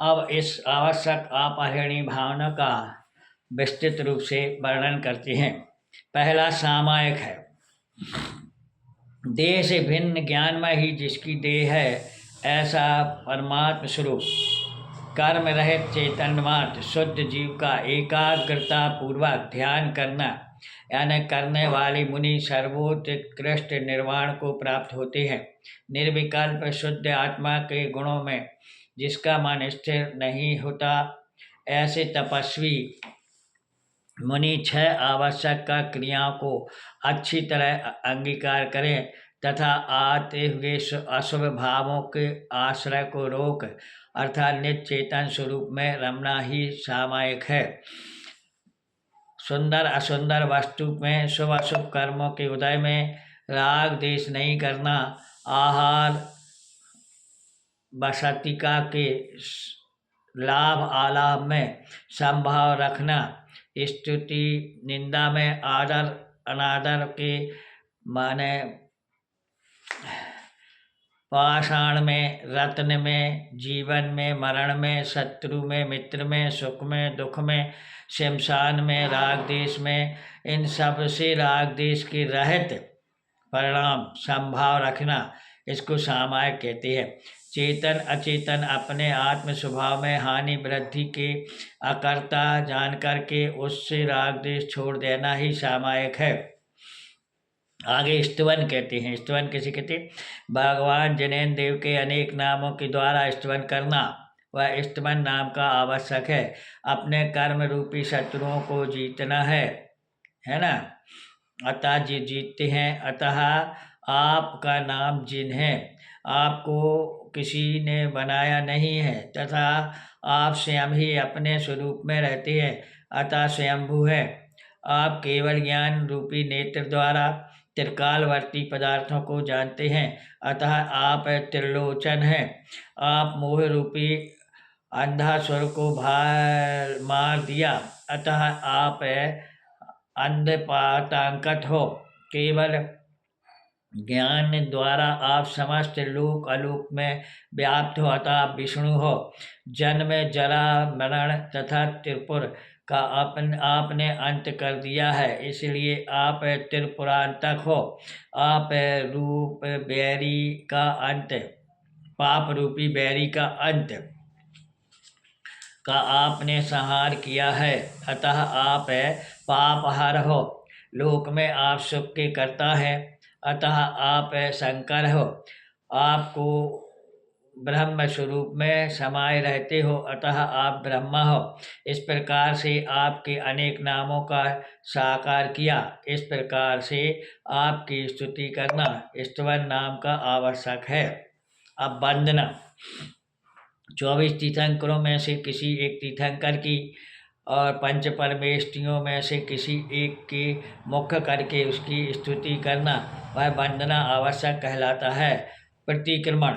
अब इस आवश्यक अपरिहार्य भावना का विस्तृत रूप से वर्णन करते हैं। पहला सामायिक है। देह से भिन्न ज्ञानमय ही जिसकी देह है, ऐसा परमात्म स्वरूप कर्म रहित चैतन्यमात्र शुद्ध जीव का एकाग्रता पूर्वक ध्यान करना यानी करने वाले मुनि सर्वोत्कृष्ट निर्वाण को प्राप्त होते हैं। निर्विकल्प शुद्ध आत्मा के गुणों में जिसका मन स्थिर नहीं होता, ऐसे तपस्वी मुनि 6 आवश्यक क्रियाओं को अच्छी तरह अंगीकार करें तथा आते हुए अशुभ भावों के आश्रय को रोक अर्थात नित्य चेतन स्वरूप में रमना ही सामायिक है। सुंदर असुंदर वस्तु में शुभ अशुभ कर्मों के उदय में राग देश नहीं करना, आहार बसतिका के लाभ आलाभ में संभाव रखना, स्तुति निंदा में आदर अनादर के माने पाषाण में रत्न में, जीवन में मरण में, शत्रु में मित्र में, सुख में दुख में, शमशान में राग देश में, इन सब से राग देश के रहित परिणाम संभाव रखना, इसको सामायिक कहते हैं। चेतन अचेतन अपने आत्म स्वभाव में हानि वृद्धि के अकर्ता जान करके उससे राग देश छोड़ देना ही सामायिक है। आगे स्तवन कहते हैं। स्तवन किसे कहते हैं? भगवान जैन देव के अनेक नामों के द्वारा स्तवन करना, वह स्तवन नाम का आवश्यक है। अपने कर्म रूपी शत्रुओं को जीतना है ना। अतः जीतते हैं। अतः आपका नाम जिन है, आपको किसी ने बनाया नहीं है तथा आप स्वयं ही अपने स्वरूप में रहते हैं, अतः स्वयंभू है। आप केवल ज्ञान रूपी नेत्र द्वारा त्रिकालवर्ती पदार्थों को जानते हैं, अतः आप त्रिलोचन हैं। आप मोह रूपी अंधा स्वर को मार दिया, अतः आप अंधपातांकत हो। केवल ज्ञान द्वारा आप समस्त लोक अलोक में व्याप्त हो, अतः आप विष्णु हो। जन्म जरा मरण तथा त्रिपुर का आपने अंत कर दिया है, इसलिए आप त्रिपुरांतक हो। आप रूप बैरी का अंत, पाप रूपी बैरी का अंत का आपने संहार किया है, अतः आप पापहर हो। लोक में आप सुख के कर्ता हैं, अतः आप शंकर हो। आपको ब्रह्म स्वरूप में समाये रहते हो, अतः आप ब्रह्मा हो। इस प्रकार से आपके अनेक नामों का साकार किया। इस प्रकार से आपकी स्तुति करना स्तवन नाम का आवश्यक है। अब वंदना। 24 तीर्थंकरों में से किसी एक तीर्थंकर की और पंच परमेष्टियों में से किसी एक के मुख्य करके उसकी स्तुति करना, वह वंदना आवश्यक कहलाता है। प्रतिक्रमण।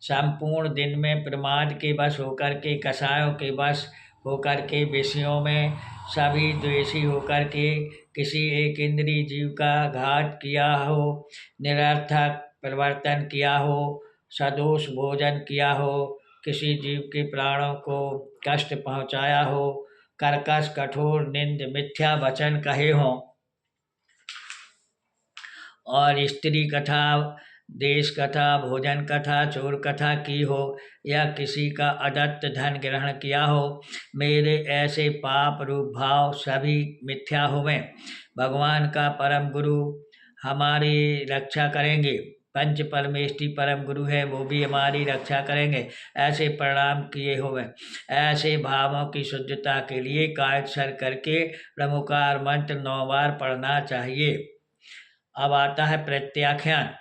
संपूर्ण दिन में प्रमाद के वश होकर के, कषायों के वश होकर के, विषयों में सभी द्वेषी होकर के किसी एक इंद्रिय जीव का घात किया हो, निरर्थक परिवर्तन किया हो, सदोष भोजन किया हो, किसी जीव के प्राणों को कष्ट पहुंचाया हो, कर्कश कठोर निंद मिथ्या वचन कहे हों और स्त्री कथा, देश कथा, भोजन कथा, चोर कथा की हो या किसी का अदत्त धन ग्रहण किया हो, मेरे ऐसे पाप रूप भाव सभी मिथ्या हुए। भगवान का परम गुरु हमारी रक्षा करेंगे। पंच परमेष्टि परम गुरु है, वो भी हमारी रक्षा करेंगे। ऐसे प्रणाम किए हुए ऐसे भावों की शुद्धता के लिए कायक्षर करके प्रमुखार मंत्र 9 बार पढ़ना चाहिए। अब आता है प्रत्याख्यान।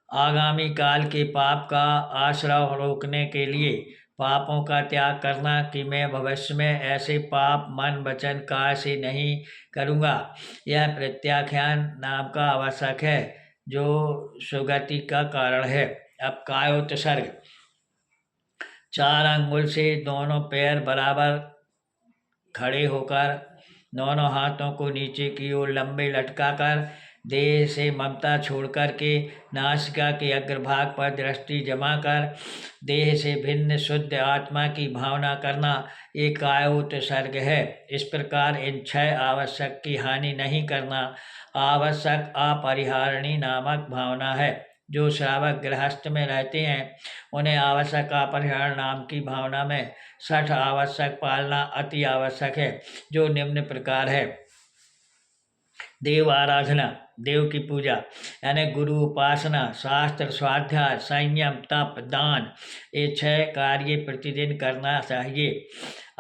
आगामी काल के पाप का आश्रय रोकने के लिए पापों का त्याग करना कि मैं भविष्य में ऐसे पाप मन वचन काय से नहीं करूँगा। यह प्रत्याख्यान नाम का आवश्यक है जो सुगति का कारण है। अब कायोत्सर्ग। 4 अंगुल से दोनों पैर बराबर खड़े होकर दोनों हाथों को नीचे की ओर लंबे लटकाकर देह से ममता छोड़ कर के नासिका के अग्रभाग पर दृष्टि जमा कर देह से भिन्न शुद्ध आत्मा की भावना करना एक कायोत्सर्ग है। इस प्रकार इन 6 आवश्यक की हानि नहीं करना आवश्यक अपरिहारणी नामक भावना है। जो श्रावक गृहस्थ में रहते हैं उन्हें आवश्यक अपरिहार नाम की भावना में 60 आवश्यक पालना अति आवश्यक है, जो निम्न प्रकार है। देव आराधना, देव की पूजा यानी गुरु उपासना, शास्त्र स्वाध्याय, संयम, तप, दान, ये 6 कार्य प्रतिदिन करना चाहिए,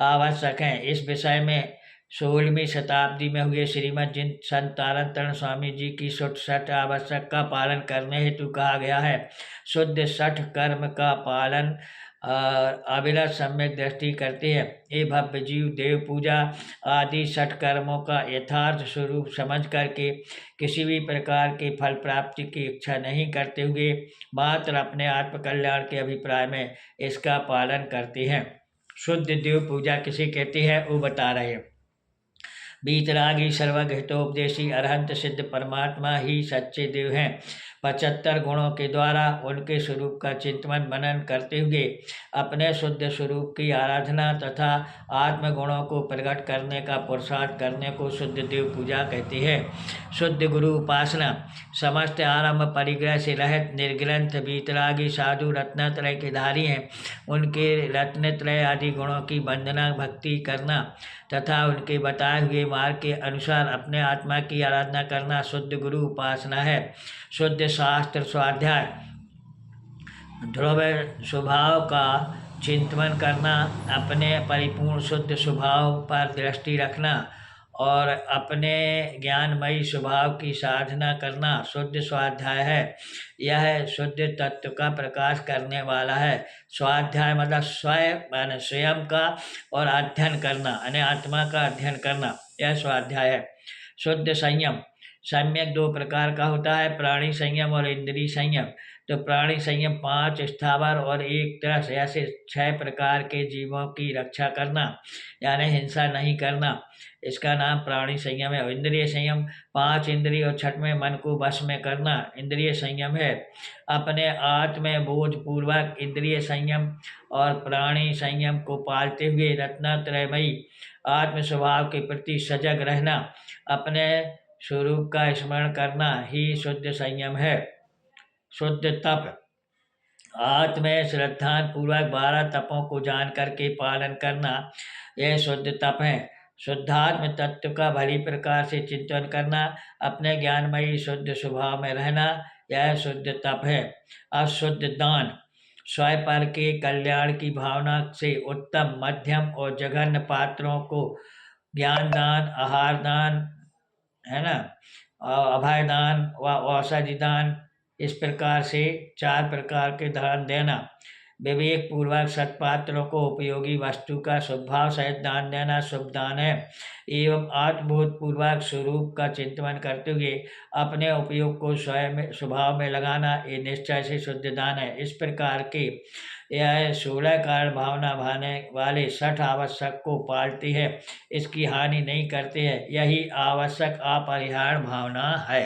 आवश्यक हैं। इस विषय में 16वीं शताब्दी में हुए श्रीमद जिन संत तारण स्वामी जी की 60 आवश्यक का पालन करने हेतु कहा गया है। शुद्ध 60 कर्म का पालन अविरत सम्यक दृष्टि करते हैं। ये भव्य जीव देव पूजा आदि 60 कर्मों का यथार्थ स्वरूप समझ करके किसी भी प्रकार के फल प्राप्ति की इच्छा नहीं करते हुए मात्र अपने आत्मकल्याण के अभिप्राय में इसका पालन करते हैं। शुद्ध देव पूजा किसे कहते हैं वो बता रहे हैं। बीतरागी सर्वज्ञ हितोपदेशी अरहंत सिद्ध परमात्मा ही सच्चे देव हैं। 75 गुणों के द्वारा उनके स्वरूप का चिंतन मनन करते हुए अपने शुद्ध स्वरूप की आराधना तथा आत्म गुणों को प्रकट करने का पुरुषार्थ करने को शुद्ध देव पूजा कहती है। शुद्ध गुरु उपासना, समस्त आरंभ परिग्रह से रहित निर्ग्रंथ बीतरागी साधु रत्नत्रय के धारी हैं। उनके रत्नत्रय आदि गुणों की वंदना भक्ति करना तथा उनके बताए हुए मार्ग के अनुसार अपने आत्मा की आराधना करना शुद्ध गुरु उपासना है। शुद्ध शास्त्र स्वाध्याय, ध्रुव स्वभाव का चिंतन करना, अपने परिपूर्ण शुद्ध स्वभाव पर दृष्टि रखना और अपने ज्ञानमयी स्वभाव की साधना करना शुद्ध स्वाध्याय है। यह शुद्ध तत्व का प्रकाश करने वाला है। स्वाध्याय मतलब स्वयं माने स्वयं का और अध्ययन करना यानी आत्मा का अध्ययन करना, यह स्वाध्याय है। शुद्ध संयम, सम्यक 2 प्रकार का होता है, प्राणी संयम और इंद्रिय संयम। तो प्राणी संयम 5 स्थावर और एक तरस ऐसे 6 प्रकार के जीवों की रक्षा करना यानी हिंसा नहीं करना, इसका नाम प्राणी संयम है। इंद्रिय संयम 5 इंद्रिय और 6वें मन को वश में करना इंद्रिय संयम है। अपने आत्म बोध पूर्वक इंद्रिय संयम और प्राणी संयम को पालते हुए रत्नत्रयमयी आत्म स्वभाव के प्रति सजग रहना, अपने स्वरूप का स्मरण करना ही शुद्ध संयम है। शुद्ध तप, आत्म श्रद्धा पूर्वक 12 तपों को जान करके पालन करना, यह शुद्ध तप है। शुद्धात्म तत्व का भली प्रकार से चिंतन करना, अपने ज्ञानमयी शुद्ध स्वभाव में रहना, यह शुद्ध तप है। अशुद्ध दान, स्वयं पर के कल्याण की भावना से उत्तम मध्यम और जघन्य पात्रों को ज्ञान दान, आहार दान है ना, अभय दान व औषधि दान, इस प्रकार से 4 प्रकार के दान देना। विवेक पूर्वक सत्पात्रों को उपयोगी वस्तु का स्वभाव सहित दान देना शुभ दान है। एवं आत्मबोध पूर्वक स्वरूप का चिंतन करते हुए अपने उपयोग को स्वयं स्वभाव में लगाना, ये निश्चय से शुद्ध दान है। इस प्रकार के यह 16 कारण भावना भाने वाले 60 आवश्यक को पालती है, इसकी हानि नहीं करते हैं, यही आवश्यक अपरिहार्य भावना है।